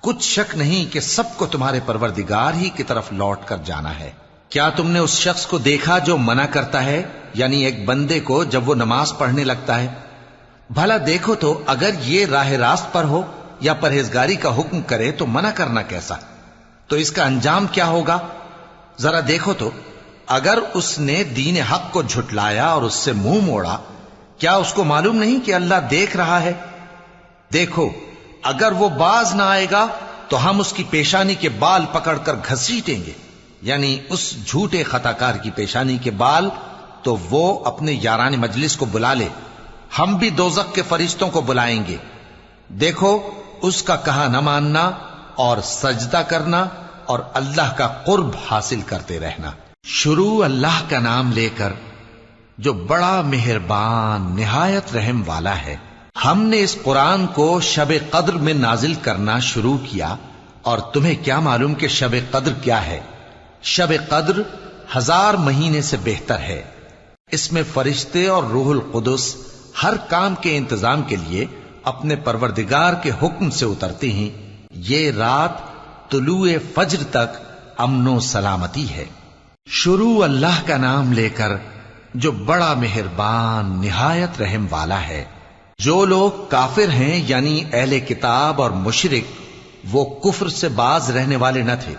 کچھ شک نہیں کہ سب کو تمہارے پروردگار ہی کی طرف لوٹ کر جانا ہے۔ کیا تم نے اس شخص کو دیکھا جو منع کرتا ہے، یعنی ایک بندے کو جب وہ نماز پڑھنے لگتا ہے؟ بھلا دیکھو تو اگر یہ راہ راست پر ہو یا پرہیزگاری کا حکم کرے تو منع کرنا کیسا؟ تو اس کا انجام کیا ہوگا؟ ذرا دیکھو تو اگر اس نے دین حق کو جھٹلایا اور اس سے منہ موڑا، کیا اس کو معلوم نہیں کہ اللہ دیکھ رہا ہے؟ دیکھو اگر وہ باز نہ آئے گا تو ہم اس کی پیشانی کے بال پکڑ کر گھسیٹیں گے، یعنی اس جھوٹے خطا کار کی پیشانی کے بال، تو وہ اپنے یاران مجلس کو بلا لے، ہم بھی دوزخ کے فرشتوں کو بلائیں گے۔ دیکھو اس کا کہا نہ ماننا اور سجدہ کرنا اور اللہ کا قرب حاصل کرتے رہنا۔ شروع اللہ کا نام لے کر جو بڑا مہربان نہایت رحم والا ہے۔ ہم نے اس قرآن کو شب قدر میں نازل کرنا شروع کیا، اور تمہیں کیا معلوم کہ شب قدر کیا ہے؟ شب قدر 1000 مہینے سے بہتر ہے۔ اس میں فرشتے اور روح القدس ہر کام کے انتظام کے لیے اپنے پروردگار کے حکم سے اترتے ہیں۔ یہ رات طلوع فجر تک امن و سلامتی ہے۔ شروع اللہ کا نام لے کر جو بڑا مہربان نہایت رحم والا ہے۔ جو لوگ کافر ہیں یعنی اہل کتاب اور مشرک، وہ کفر سے باز رہنے والے نہ تھے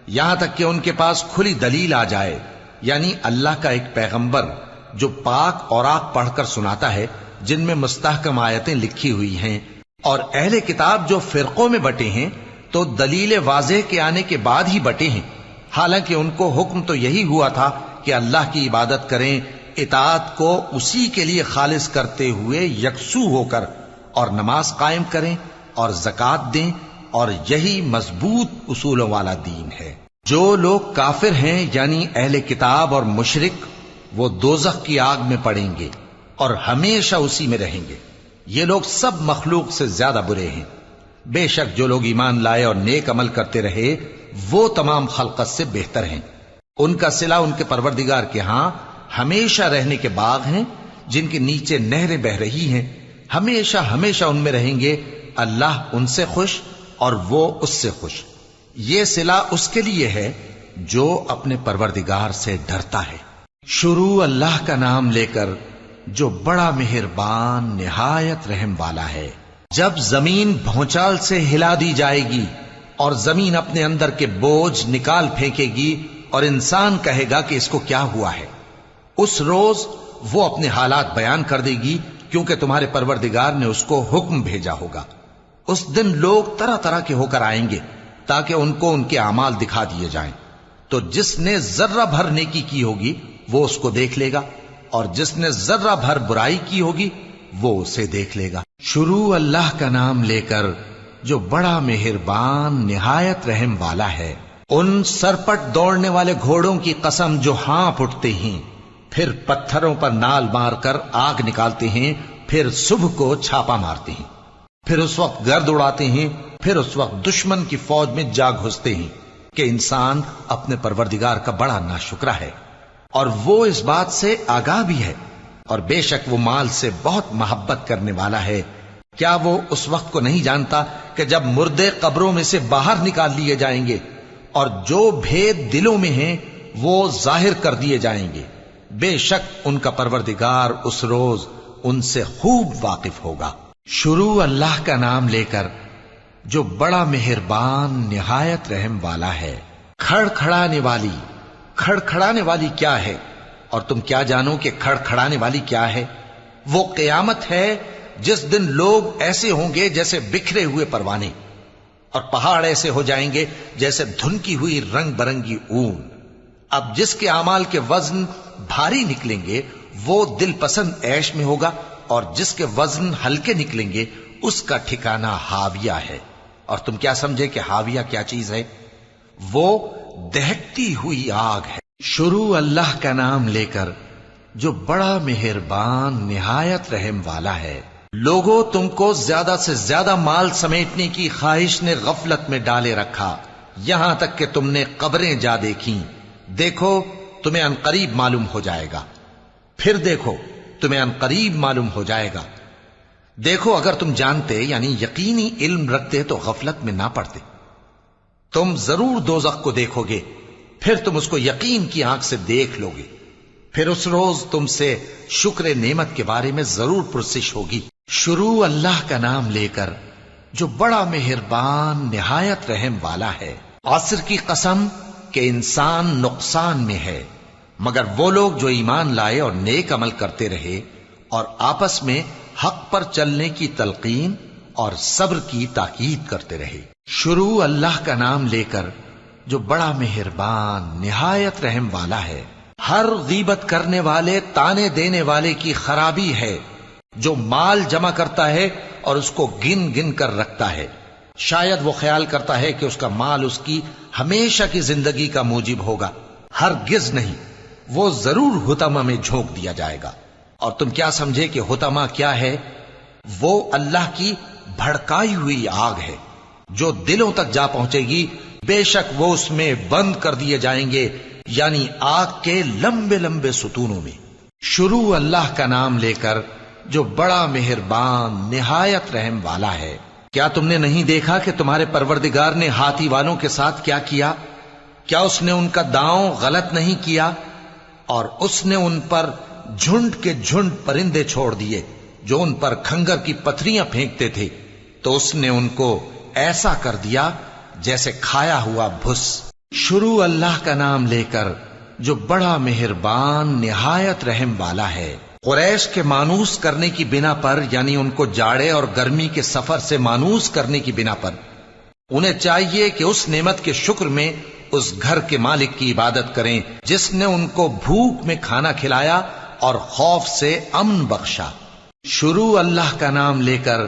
یہاں تک کہ ان کے پاس کھلی دلیل آ جائے، یعنی اللہ کا ایک پیغمبر جو پاک اوراق پڑھ کر سناتا ہے جن میں مستحکم آیتیں لکھی ہوئی ہیں، اور اہل کتاب جو فرقوں میں بٹے ہیں تو دلیل واضح کے آنے کے بعد ہی بٹے ہیں، حالانکہ ان کو حکم تو یہی ہوا تھا کہ اللہ کی عبادت کریں، اطاعت کو اسی کے لیے خالص کرتے ہوئے یکسو ہو کر، اور نماز قائم کریں اور زکوٰۃ دیں، اور یہی مضبوط اصولوں والا دین ہے۔ جو لوگ کافر ہیں یعنی اہل کتاب اور مشرک، وہ دوزخ کی آگ میں پڑیں گے اور ہمیشہ اسی میں رہیں گے۔ یہ لوگ سب مخلوق سے زیادہ برے ہیں۔ بے شک جو لوگ ایمان لائے اور نیک عمل کرتے رہے وہ تمام خلقت سے بہتر ہیں۔ ان کا صلہ ان کے پروردگار کے ہاں ہمیشہ رہنے کے باغ ہیں جن کے نیچے نہریں بہ رہی ہیں، ہمیشہ ہمیشہ ان میں رہیں گے۔ اللہ ان سے خوش اور وہ اس سے خوش۔ یہ صلہ اس کے لیے ہے جو اپنے پروردگار سے ڈرتا ہے۔ شروع اللہ کا نام لے کر جو بڑا مہربان نہایت رحم والا ہے۔ جب زمین بھونچال سے ہلا دی جائے گی اور زمین اپنے اندر کے بوجھ نکال پھینکے گی اور انسان کہے گا کہ اس کو کیا ہوا ہے، اس روز وہ اپنے حالات بیان کر دے گی، کیونکہ تمہارے پروردگار نے اس کو حکم بھیجا ہوگا۔ اس دن لوگ طرح طرح کے ہو کر آئیں گے تاکہ ان کو ان کے اعمال دکھا دیے جائیں، تو جس نے ذرہ بھر نیکی کی ہوگی وہ اس کو دیکھ لے گا، اور جس نے ذرہ بھر برائی کی ہوگی وہ اسے دیکھ لے گا۔ شروع اللہ کا نام لے کر جو بڑا مہربان نہایت رحم والا ہے۔ ان سرپٹ دوڑنے والے گھوڑوں کی قسم جو ہانپ اٹھتے ہیں، پھر پتھروں پر نال مار کر آگ نکالتے ہیں، پھر صبح کو چھاپا مارتے ہیں، پھر اس وقت گرد اڑاتے ہیں، پھر اس وقت دشمن کی فوج میں جا گھستے ہیں کہ انسان اپنے پروردگار کا بڑا ناشکرا ہے، اور وہ اس بات سے آگاہ بھی ہے، اور بے شک وہ مال سے بہت محبت کرنے والا ہے۔ کیا وہ اس وقت کو نہیں جانتا کہ جب مردے قبروں میں سے باہر نکال لیے جائیں گے اور جو بھید دلوں میں ہیں وہ ظاہر کر دیے جائیں گے، بے شک ان کا پروردگار اس روز ان سے خوب واقف ہوگا۔ شروع اللہ کا نام لے کر جو بڑا مہربان نہایت رحم والا ہے۔ کھڑکھڑانے والی، کھڑکھڑانے والی کیا ہے؟ اور تم کیا جانو کہ کھڑکھڑانے والی کیا ہے؟ وہ قیامت ہے جس دن لوگ ایسے ہوں گے جیسے بکھرے ہوئے پروانے، اور پہاڑ ایسے ہو جائیں گے جیسے دھنکی ہوئی رنگ برنگی اون۔ اب جس کے اعمال کے وزن بھاری نکلیں گے وہ دل پسند عیش میں ہوگا، اور جس کے وزن ہلکے نکلیں گے اس کا ٹھکانہ ہاویہ ہے۔ اور تم کیا سمجھے کہ ہاویہ کیا چیز ہے؟ وہ دہکتی ہوئی آگ ہے۔ شروع اللہ کا نام لے کر جو بڑا مہربان نہایت رحم والا ہے۔ لوگوں، تم کو زیادہ سے زیادہ مال سمیٹنے کی خواہش نے غفلت میں ڈالے رکھا، یہاں تک کہ تم نے قبریں جا دیکھیں۔ دیکھو تمہیں عنقریب معلوم ہو جائے گا، پھر دیکھو تمہیں عنقریب معلوم ہو جائے گا۔ دیکھو اگر تم جانتے یعنی یقینی علم رکھتے تو غفلت میں نہ پڑتے۔ تم ضرور دوزخ کو دیکھو گے، پھر تم اس کو یقین کی آنکھ سے دیکھ لو گے، پھر اس روز تم سے شکر نعمت کے بارے میں ضرور پرسش ہوگی۔ شروع اللہ کا نام لے کر جو بڑا مہربان نہایت رحم والا ہے۔ عصر کی قسم کہ انسان نقصان میں ہے مگر وہ لوگ جو ایمان لائے اور نیک عمل کرتے رہے اور آپس میں حق پر چلنے کی تلقین اور صبر کی تاکید کرتے رہے۔ شروع اللہ کا نام لے کر جو بڑا مہربان نہایت رحم والا ہے۔ ہر غیبت کرنے والے تانے دینے والے کی خرابی ہے جو مال جمع کرتا ہے اور اس کو گن گن کر رکھتا ہے، شاید وہ خیال کرتا ہے کہ اس کا مال اس کی ہمیشہ کی زندگی کا موجب ہوگا، ہرگز نہیں، وہ ضرور حطمہ میں جھونک دیا جائے گا۔ اور تم کیا سمجھے کہ حطمہ کیا ہے؟ وہ اللہ کی بھڑکائی ہوئی آگ ہے جو دلوں تک جا پہنچے گی، بے شک وہ اس میں بند کر دیے جائیں گے، یعنی آگ کے لمبے لمبے ستونوں میں۔ شروع اللہ کا نام لے کر جو بڑا مہربان نہایت رحم والا ہے۔ کیا تم نے نہیں دیکھا کہ تمہارے پروردگار نے ہاتھی والوں کے ساتھ کیا کیا؟ کیا اس نے ان کا داؤں غلط نہیں کیا؟ اور اس نے ان پر جھنڈ کے جھنڈ پرندے چھوڑ دیے جو ان پر کھنگر کی پتھریاں پھینکتے تھے، تو اس نے ان کو ایسا کر دیا جیسے کھایا ہوا بھس۔ شروع اللہ کا نام لے کر جو بڑا مہربان نہایت رحم والا ہے۔ قریش کے مانوس کرنے کی بنا پر، یعنی ان کو جاڑے اور گرمی کے سفر سے مانوس کرنے کی بنا پر، انہیں چاہیے کہ اس نعمت کے شکر میں اس گھر کے مالک کی عبادت کریں جس نے ان کو بھوک میں کھانا کھلایا اور خوف سے امن بخشا۔ شروع اللہ کا نام لے کر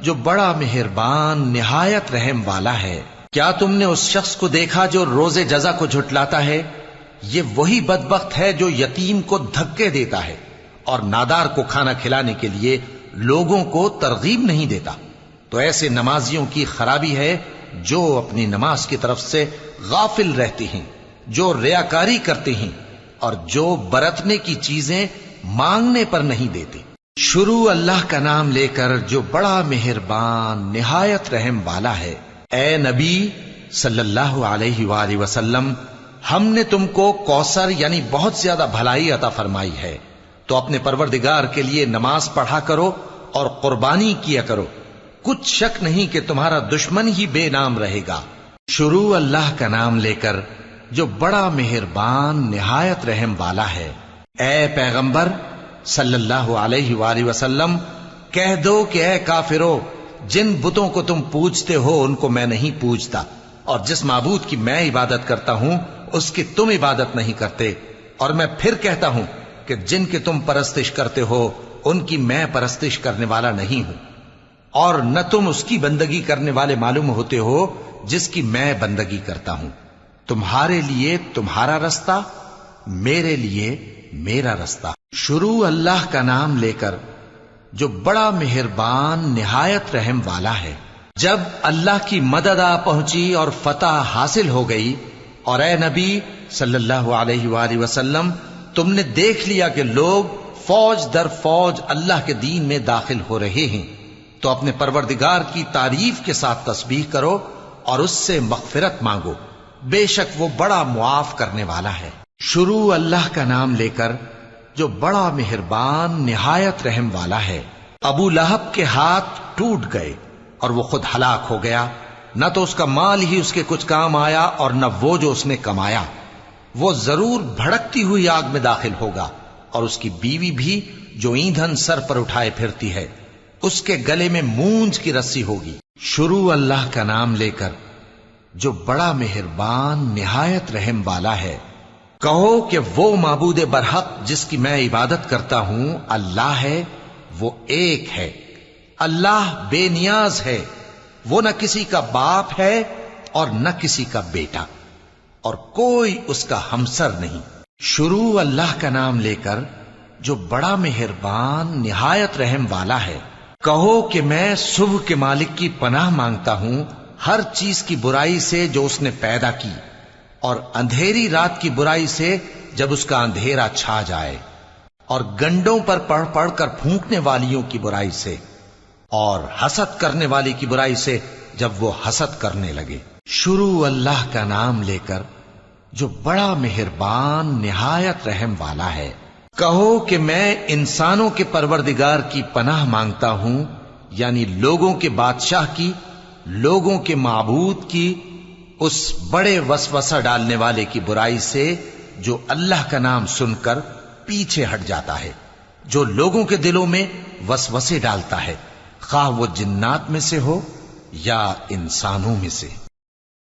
جو بڑا مہربان نہایت رحم والا ہے۔ کیا تم نے اس شخص کو دیکھا جو روز جزا کو جھٹلاتا ہے؟ یہ وہی بدبخت ہے جو یتیم کو دھکے دیتا ہے اور نادار کو کھانا کھلانے کے لیے لوگوں کو ترغیب نہیں دیتا۔ تو ایسے نمازیوں کی خرابی ہے جو اپنی نماز کی طرف سے غافل رہتے ہیں، جو ریاکاری کرتے ہیں اور جو برتنے کی چیزیں مانگنے پر نہیں دیتے۔ شروع اللہ کا نام لے کر جو بڑا مہربان نہایت رحم والا ہے۔ اے نبی صلی اللہ علیہ وآلہ وسلم، ہم نے تم کو کوثر یعنی بہت زیادہ بھلائی عطا فرمائی ہے، تو اپنے پروردگار کے لیے نماز پڑھا کرو اور قربانی کیا کرو، کچھ شک نہیں کہ تمہارا دشمن ہی بے نام رہے گا۔ شروع اللہ کا نام لے کر جو بڑا مہربان نہایت رحم والا ہے۔ اے پیغمبر صلی اللہ علیہ وآلہ وسلم، کہہ دو کہ اے کافرو، جن بتوں کو تم پوجتے ہو ان کو میں نہیں پوجتا، اور جس معبود کی میں عبادت کرتا ہوں اس کی تم عبادت نہیں کرتے، اور میں پھر کہتا ہوں کہ جن کی تم پرستش کرتے ہو ان کی میں پرستش کرنے والا نہیں ہوں، اور نہ تم اس کی بندگی کرنے والے معلوم ہوتے ہو جس کی میں بندگی کرتا ہوں۔ تمہارے لیے تمہارا رستہ، میرے لیے میرا رستہ۔ شروع اللہ کا نام لے کر جو بڑا مہربان نہایت رحم والا ہے۔ جب اللہ کی مدد آ پہنچی اور فتح حاصل ہو گئی، اور اے نبی صلی اللہ علیہ وآلہ وسلم، تم نے دیکھ لیا کہ لوگ فوج در فوج اللہ کے دین میں داخل ہو رہے ہیں، تو اپنے پروردگار کی تعریف کے ساتھ تسبیح کرو اور اس سے مغفرت مانگو، بے شک وہ بڑا معاف کرنے والا ہے۔ شروع اللہ کا نام لے کر جو بڑا مہربان نہایت رحم والا ہے۔ ابو لہب کے ہاتھ ٹوٹ گئے اور وہ خود ہلاک ہو گیا، نہ تو اس کا مال ہی اس کے کچھ کام آیا اور نہ وہ جو اس نے کمایا۔ وہ ضرور بھڑکتی ہوئی آگ میں داخل ہوگا، اور اس کی بیوی بھی جو ایندھن سر پر اٹھائے پھرتی ہے، اس کے گلے میں مونج کی رسی ہوگی۔ شروع اللہ کا نام لے کر جو بڑا مہربان نہایت رحم والا ہے۔ کہو کہ وہ معبود برحق جس کی میں عبادت کرتا ہوں اللہ ہے، وہ ایک ہے، اللہ بے نیاز ہے، وہ نہ کسی کا باپ ہے اور نہ کسی کا بیٹا، اور کوئی اس کا ہمسر نہیں۔ شروع اللہ کا نام لے کر جو بڑا مہربان نہایت رحم والا ہے۔ کہو کہ میں صبح کے مالک کی پناہ مانگتا ہوں ہر چیز کی برائی سے جو اس نے پیدا کی، اور اندھیری رات کی برائی سے جب اس کا اندھیرا چھا جائے، اور گنڈوں پر پڑھ پڑھ کر پھونکنے والیوں کی برائی سے، اور حسد کرنے والی کی برائی سے جب وہ حسد کرنے لگے۔ شروع اللہ کا نام لے کر جو بڑا مہربان نہایت رحم والا ہے۔ کہو کہ میں انسانوں کے پروردگار کی پناہ مانگتا ہوں، یعنی لوگوں کے بادشاہ کی، لوگوں کے معبود کی، اس بڑے وسوسہ ڈالنے والے کی برائی سے جو اللہ کا نام سن کر پیچھے ہٹ جاتا ہے، جو لوگوں کے دلوں میں وسوسے ڈالتا ہے، خواہ وہ جنات میں سے ہو یا انسانوں میں سے۔